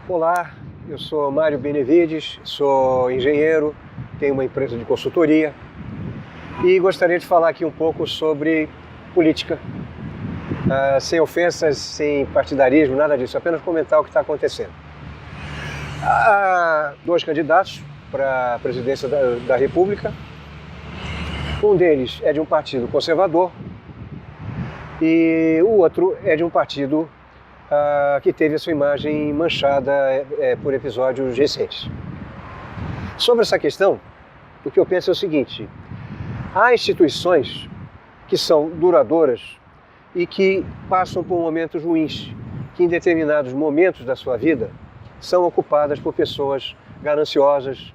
Olá, eu sou Mário Benevides, sou engenheiro, tenho uma empresa de consultoria e gostaria de falar aqui um pouco sobre política, sem ofensas, sem partidarismo, nada disso, apenas comentar o que está acontecendo. Há dois candidatos para a presidência da República, um deles é de um partido conservador e o outro é de um partido que teve a sua imagem manchada por episódios recentes. Sobre essa questão, o que eu penso é o seguinte: há instituições que são duradouras e que passam por momentos ruins, que em determinados momentos da sua vida são ocupadas por pessoas gananciosas,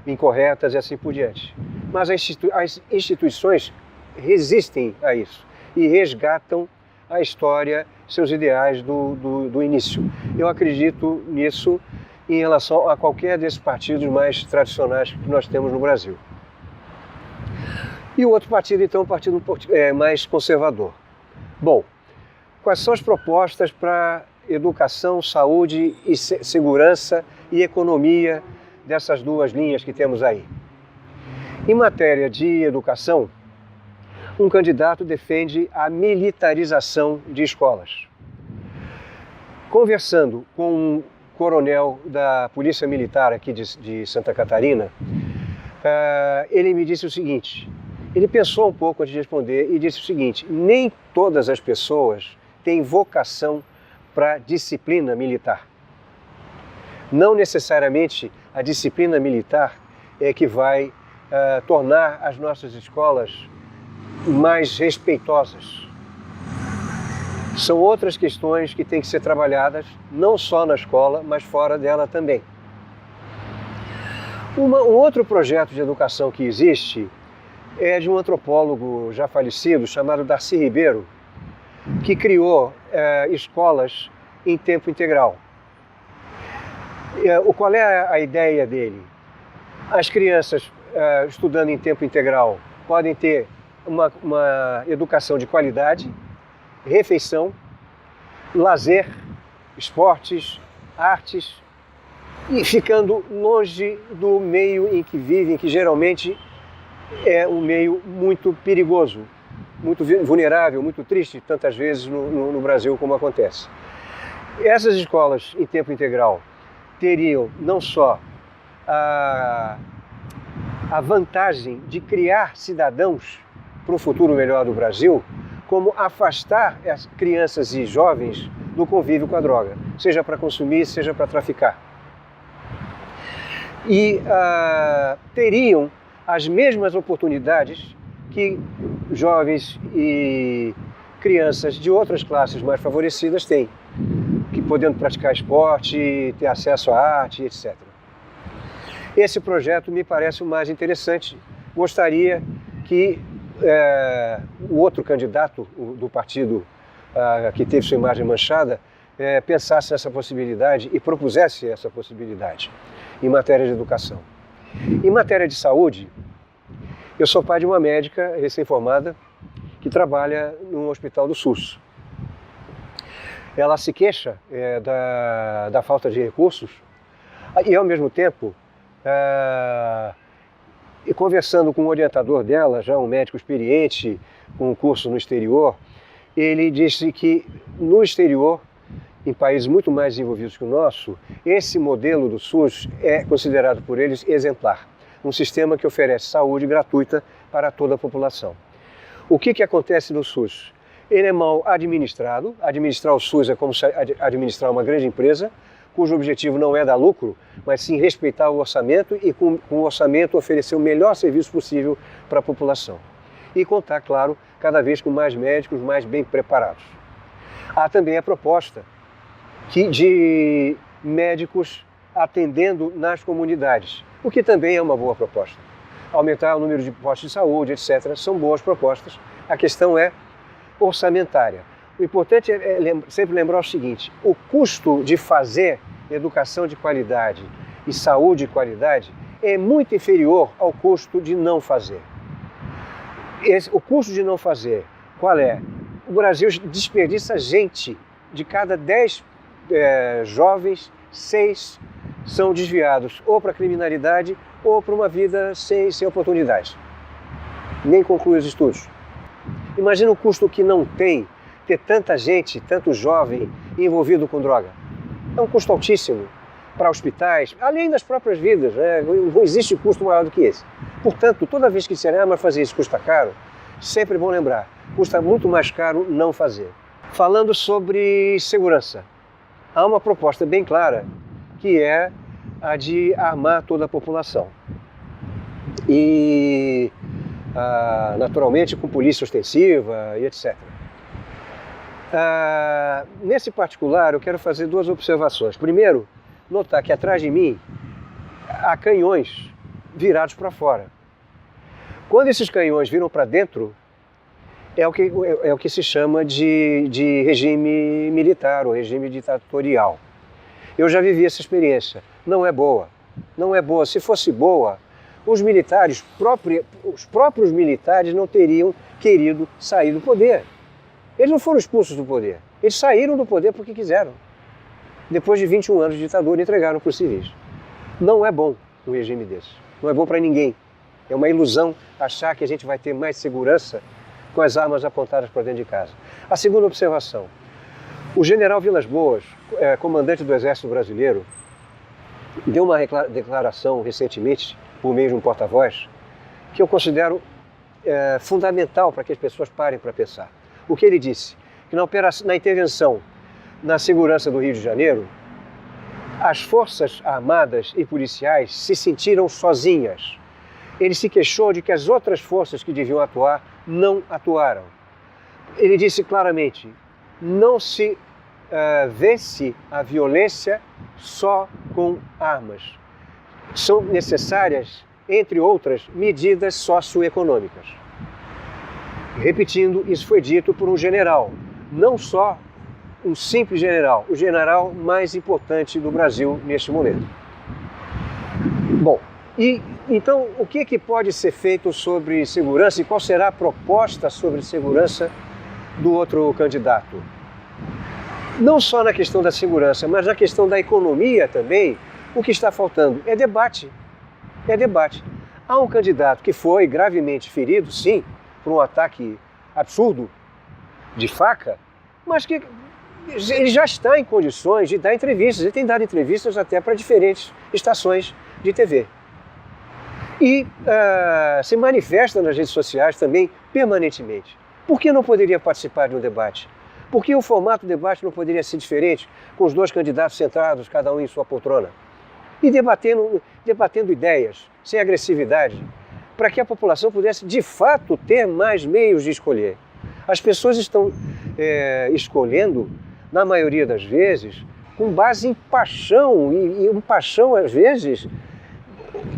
incorretas e assim por diante. Mas as instituições resistem a isso e resgatam a história, seus ideais do início. Eu acredito nisso em relação a qualquer desses partidos mais tradicionais que nós temos no Brasil. E o outro partido, então, é um partido mais conservador. Bom, quais são as propostas para educação, saúde e segurança e economia dessas duas linhas que temos aí? Em matéria de educação, um candidato defende a militarização de escolas. Conversando com um coronel da Polícia Militar aqui de Santa Catarina, ele me disse o seguinte, ele pensou um pouco antes de responder e disse o seguinte: nem todas as pessoas têm vocação para disciplina militar. Não necessariamente a disciplina militar é que vai tornar as nossas escolas mais respeitosas. São outras questões que têm que ser trabalhadas, não só na escola, mas fora dela também. Um outro projeto de educação que existe é de um antropólogo já falecido, chamado Darcy Ribeiro, que criou escolas em tempo integral. Qual é a ideia dele? As crianças estudando em tempo integral podem ter uma educação de qualidade, refeição, lazer, esportes, artes, e ficando longe do meio em que vivem, que geralmente é um meio muito perigoso, muito vulnerável, muito triste, tantas vezes no Brasil, como acontece. Essas escolas em tempo integral teriam não só a vantagem de criar cidadãos para um futuro melhor do Brasil, como afastar as crianças e jovens do convívio com a droga, seja para consumir, seja para traficar. E teriam as mesmas oportunidades que jovens e crianças de outras classes mais favorecidas têm, que podendo praticar esporte, ter acesso à arte, etc. Esse projeto me parece o mais interessante. Gostaria que o outro candidato do partido que teve sua imagem manchada pensasse nessa possibilidade e propusesse essa possibilidade em matéria de educação. Em matéria de saúde, eu sou pai de uma médica recém-formada que trabalha num hospital do SUS. Ela se queixa da falta de recursos e, ao mesmo tempo, e conversando com o orientador dela, já um médico experiente, com um curso no exterior, ele disse que no exterior, em países muito mais desenvolvidos que o nosso, esse modelo do SUS é considerado por eles exemplar. Um sistema que oferece saúde gratuita para toda a população. O que acontece no SUS? Ele é mal administrado. Administrar o SUS é como administrar uma grande empresa, cujo objetivo não é dar lucro, mas sim respeitar o orçamento e com o orçamento oferecer o melhor serviço possível para a população. E contar, claro, cada vez com mais médicos mais bem preparados. Há também a proposta de médicos atendendo nas comunidades, o que também é uma boa proposta. Aumentar o número de postos de saúde, etc. São boas propostas. A questão é orçamentária. O importante é sempre lembrar o seguinte: o custo de fazer educação de qualidade e saúde de qualidade é muito inferior ao custo de não fazer. O custo de não fazer, qual é? O Brasil desperdiça gente. De cada 10 jovens, 6 são desviados ou para a criminalidade ou para uma vida sem oportunidades. Nem conclui os estudos. Imagina o custo que não tem ter tanta gente, tanto jovem envolvido com droga. É um custo altíssimo para hospitais, além das próprias vidas, né? Não existe custo maior do que esse. Portanto, toda vez que disserem, mas fazer isso custa caro, sempre é bom lembrar, custa muito mais caro não fazer. Falando sobre segurança, há uma proposta bem clara, que é a de armar toda a população. E, naturalmente, com polícia ostensiva e etc. Nesse particular, eu quero fazer 2 observações. Primeiro, notar que atrás de mim há canhões virados para fora. Quando esses canhões viram para dentro, é o que se chama de regime militar ou regime ditatorial. Eu já vivi essa experiência. Não é boa. Não é boa. Se fosse boa, os próprios militares não teriam querido sair do poder. Eles não foram expulsos do poder. Eles saíram do poder porque quiseram. Depois de 21 anos de ditadura, entregaram para os civis. Não é bom um regime desse. Não é bom para ninguém. É uma ilusão achar que a gente vai ter mais segurança com as armas apontadas para dentro de casa. A segunda observação. O general Vilas Boas, comandante do Exército Brasileiro, deu uma declaração recentemente, por meio de um porta-voz, que eu considero fundamental para que as pessoas parem para pensar. O que ele disse? Que na intervenção na segurança do Rio de Janeiro, as forças armadas e policiais se sentiram sozinhas. Ele se queixou de que as outras forças que deviam atuar não atuaram. Ele disse claramente, não se vence a violência só com armas. São necessárias, entre outras, medidas socioeconômicas. Repetindo, isso foi dito por um general, não só um simples general, o general mais importante do Brasil neste momento. Bom, então o que pode ser feito sobre segurança e qual será a proposta sobre segurança do outro candidato? Não só na questão da segurança, mas na questão da economia também, o que está faltando é debate. É debate. Há um candidato que foi gravemente ferido, sim, por um ataque absurdo de faca, mas que ele já está em condições de dar entrevistas. Ele tem dado entrevistas até para diferentes estações de TV. E se manifesta nas redes sociais também permanentemente. Por que não poderia participar de um debate? Por que o formato do debate não poderia ser diferente, com os 2 candidatos sentados, cada um em sua poltrona? E debatendo ideias, sem agressividade, para que a população pudesse, de fato, ter mais meios de escolher. As pessoas estão escolhendo, na maioria das vezes, com base em paixão, e uma paixão, às vezes,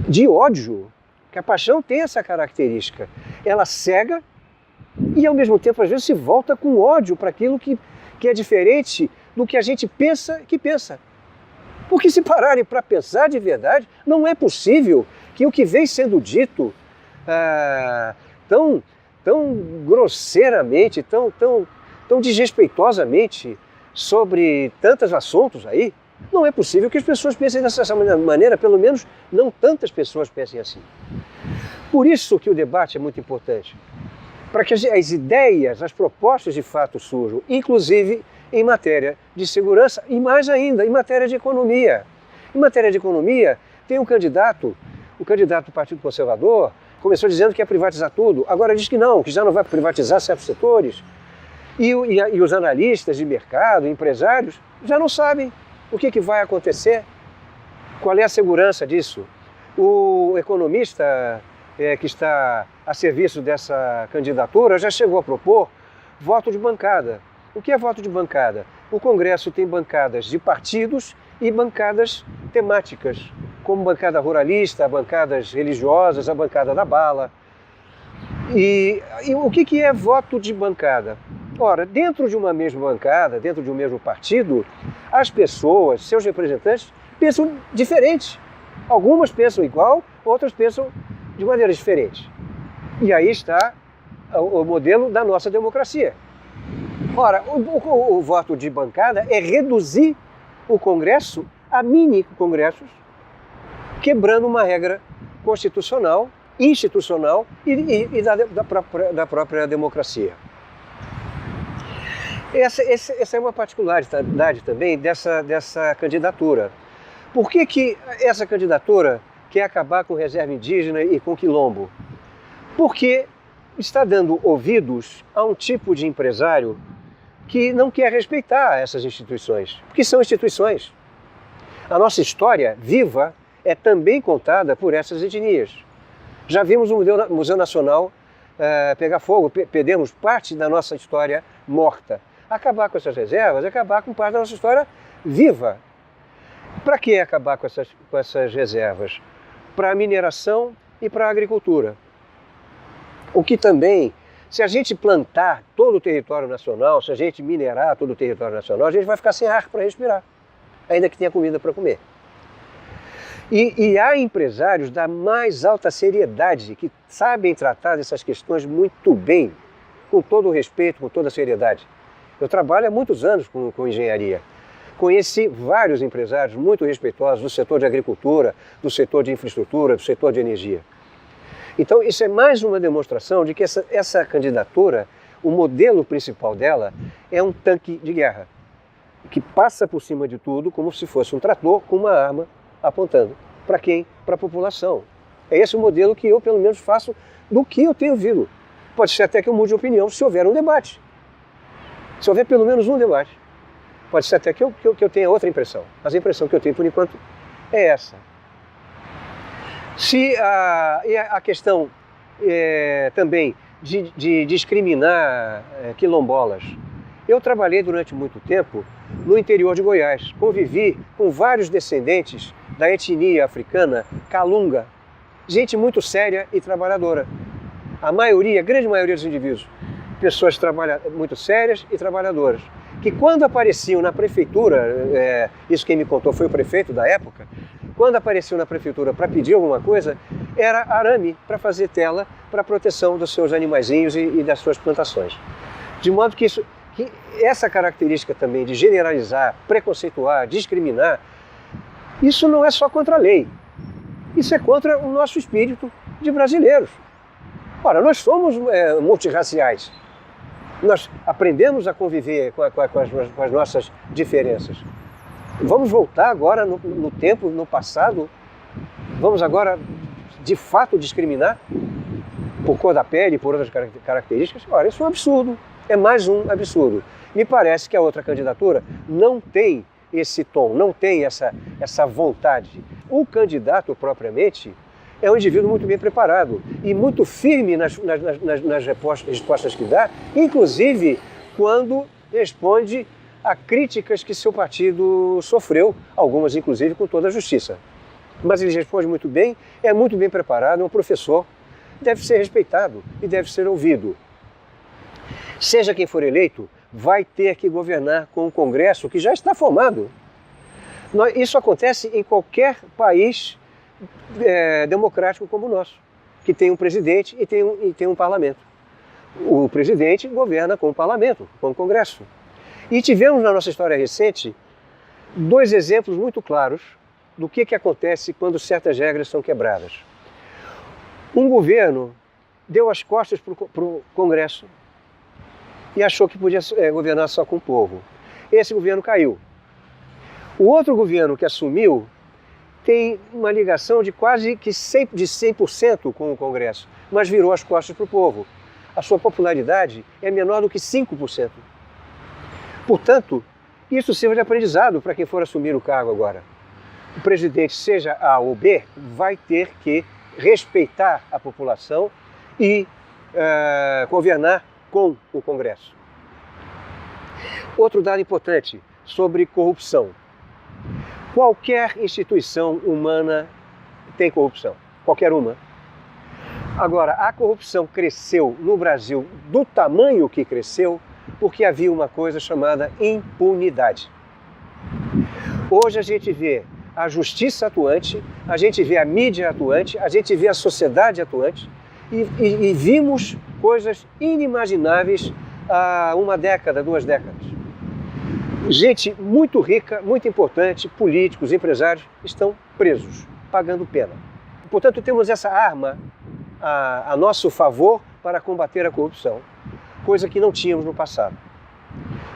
de ódio. Que a paixão tem essa característica. Ela cega e, ao mesmo tempo, às vezes, se volta com ódio para aquilo que é diferente do que a gente pensa que pensa. Porque se pararem para pensar de verdade, não é possível que o que vem sendo dito tão grosseiramente, tão desrespeitosamente sobre tantos assuntos aí, não é possível que as pessoas pensem dessa maneira, pelo menos não tantas pessoas pensem assim. Por isso que o debate é muito importante, para que as ideias, as propostas de fato surjam, inclusive em matéria de segurança e mais ainda em matéria de economia. Em matéria de economia, tem o candidato do Partido Conservador, começou dizendo que ia privatizar tudo, agora diz que não, que já não vai privatizar certos setores. E os analistas de mercado, empresários, já não sabem o que vai acontecer, qual é a segurança disso. O economista que está a serviço dessa candidatura já chegou a propor voto de bancada. O que é voto de bancada? O Congresso tem bancadas de partidos e bancadas temáticas, como bancada ruralista, bancadas religiosas, a bancada da bala. E o que é voto de bancada? Ora, dentro de uma mesma bancada, dentro de um mesmo partido, as pessoas, seus representantes, pensam diferente. Algumas pensam igual, outras pensam de maneira diferente. E aí está o modelo da nossa democracia. Ora, o voto de bancada é reduzir o Congresso a mini congressos, quebrando uma regra constitucional, institucional e da própria democracia. Essa é uma particularidade também dessa candidatura. Por que essa candidatura quer acabar com reserva indígena e com quilombo? Porque está dando ouvidos a um tipo de empresário que não quer respeitar essas instituições, porque são instituições. A nossa história viva é também contada por essas etnias. Já vimos o Museu Nacional pegar fogo, perdemos parte da nossa história morta. Acabar com essas reservas é acabar com parte da nossa história viva. Para que acabar com essas reservas? Para a mineração e para a agricultura. O que também, se a gente plantar todo o território nacional, se a gente minerar todo o território nacional, a gente vai ficar sem ar para respirar, ainda que tenha comida para comer. E há empresários da mais alta seriedade que sabem tratar dessas questões muito bem, com todo o respeito, com toda a seriedade. Eu trabalho há muitos anos com engenharia. Conheci vários empresários muito respeitosos do setor de agricultura, do setor de infraestrutura, do setor de energia. Então, isso é mais uma demonstração de que essa candidatura, o modelo principal dela, é um tanque de guerra, que passa por cima de tudo como se fosse um trator com uma arma apontando. Para quem? Para a população. É esse o modelo que eu, pelo menos, faço do que eu tenho ouvido. Pode ser até que eu mude de opinião se houver um debate. Se houver pelo menos um debate. Pode ser até que eu tenha outra impressão. Mas a impressão que eu tenho, por enquanto, é essa. E a questão também de discriminar quilombolas. Eu trabalhei durante muito tempo no interior de Goiás. Convivi com vários descendentes da etnia africana Calunga. Gente muito séria e trabalhadora. A grande maioria dos indivíduos. Pessoas muito sérias e trabalhadoras. Que quando apareciam na prefeitura, isso quem me contou foi o prefeito da época, quando apareciam na prefeitura para pedir alguma coisa, era arame para fazer tela para proteção dos seus animaizinhos e das suas plantações. De modo que essa característica também de generalizar, preconceituar, discriminar, isso não é só contra a lei, isso é contra o nosso espírito de brasileiros. Ora, nós somos multirraciais, nós aprendemos a conviver com as nossas diferenças. Vamos voltar agora no tempo, no passado, vamos agora de fato discriminar por cor da pele, por outras características? Ora, isso é um absurdo, é mais um absurdo. Me parece que a outra candidatura não tem esse tom, não tem essa vontade. O candidato propriamente é um indivíduo muito bem preparado e muito firme nas respostas que dá, inclusive quando responde a críticas que seu partido sofreu, algumas inclusive com toda a justiça. Mas ele responde muito bem, é muito bem preparado, é um professor, deve ser respeitado e deve ser ouvido. Seja quem for eleito, vai ter que governar com um Congresso que já está formado. Isso acontece em qualquer país democrático como o nosso, que tem um presidente e tem um parlamento. O presidente governa com o parlamento, com o Congresso. E tivemos na nossa história recente 2 exemplos muito claros do que acontece quando certas regras são quebradas. Um governo deu as costas para o Congresso e achou que podia governar só com o povo. Esse governo caiu. O outro governo que assumiu tem uma ligação de quase que 100% com o Congresso, mas virou as costas para o povo. A sua popularidade é menor do que 5%. Portanto, isso sirva de aprendizado para quem for assumir o cargo agora. O presidente, seja A ou B, vai ter que respeitar a população e governar com o Congresso. Outro dado importante sobre corrupção. Qualquer instituição humana tem corrupção, qualquer uma. Agora, a corrupção cresceu no Brasil do tamanho que cresceu porque havia uma coisa chamada impunidade. Hoje a gente vê a justiça atuante, a gente vê a mídia atuante, a gente vê a sociedade atuante e vimos coisas inimagináveis há 1 década, 2 décadas. Gente muito rica, muito importante, políticos, empresários, estão presos, pagando pena. Portanto, temos essa arma a nosso favor para combater a corrupção, coisa que não tínhamos no passado.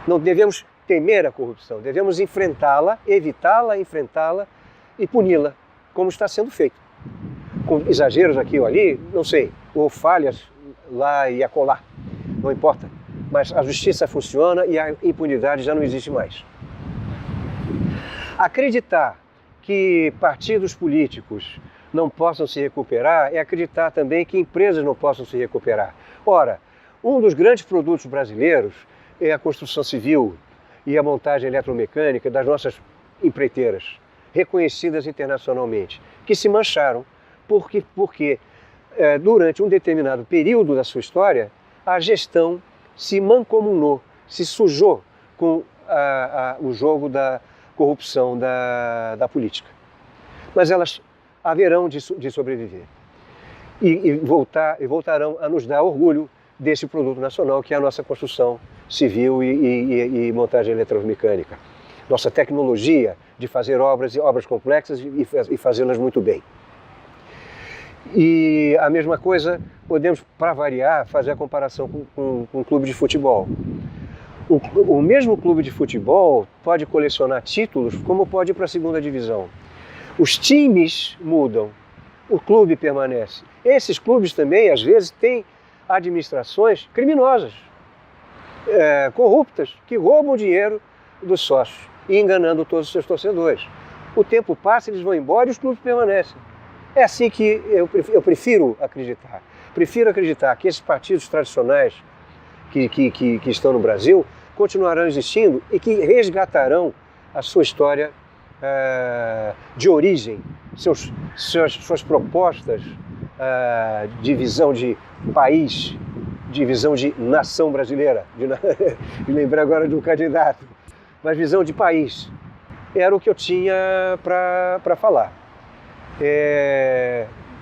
Não devemos temer a corrupção, devemos enfrentá-la, evitá-la, enfrentá-la e puni-la, como está sendo feito. Com exageros aqui ou ali, não sei, ou falhas lá e acolá, não importa. Mas a justiça funciona e a impunidade já não existe mais. Acreditar que partidos políticos não possam se recuperar é acreditar também que empresas não possam se recuperar. Ora, um dos grandes produtos brasileiros é a construção civil e a montagem eletromecânica das nossas empreiteiras, reconhecidas internacionalmente, que se mancharam porque durante um determinado período da sua história, a gestão se mancomunou, se sujou com o jogo da corrupção da política. Mas elas haverão de sobreviver e voltarão a nos dar orgulho desse produto nacional que é a nossa construção civil e montagem eletromecânica. Nossa tecnologia de fazer obras complexas e fazê-las muito bem. E a mesma coisa, podemos, para variar, fazer a comparação com um clube de futebol. O mesmo clube de futebol pode colecionar títulos, como pode ir para a segunda divisão. Os times mudam, o clube permanece. Esses clubes também, às vezes, têm administrações criminosas, corruptas, que roubam dinheiro dos sócios e enganando todos os seus torcedores. O tempo passa, eles vão embora e os clubes permanecem. É assim que eu prefiro acreditar. Prefiro acreditar que esses partidos tradicionais que estão no Brasil continuarão existindo e que resgatarão a sua história de origem, suas propostas de visão de país, de visão de nação brasileira, de lembrar agora do candidato, mas visão de país. Era o que eu tinha para falar.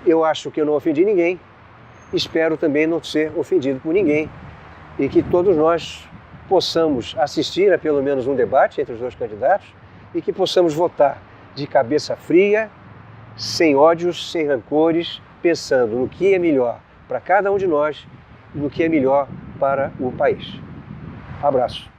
Eu acho que eu não ofendi ninguém, espero também não ser ofendido por ninguém e que todos nós possamos assistir a pelo menos um debate entre os dois candidatos e que possamos votar de cabeça fria, sem ódios, sem rancores, pensando no que é melhor para cada um de nós e no que é melhor para o país. Abraço.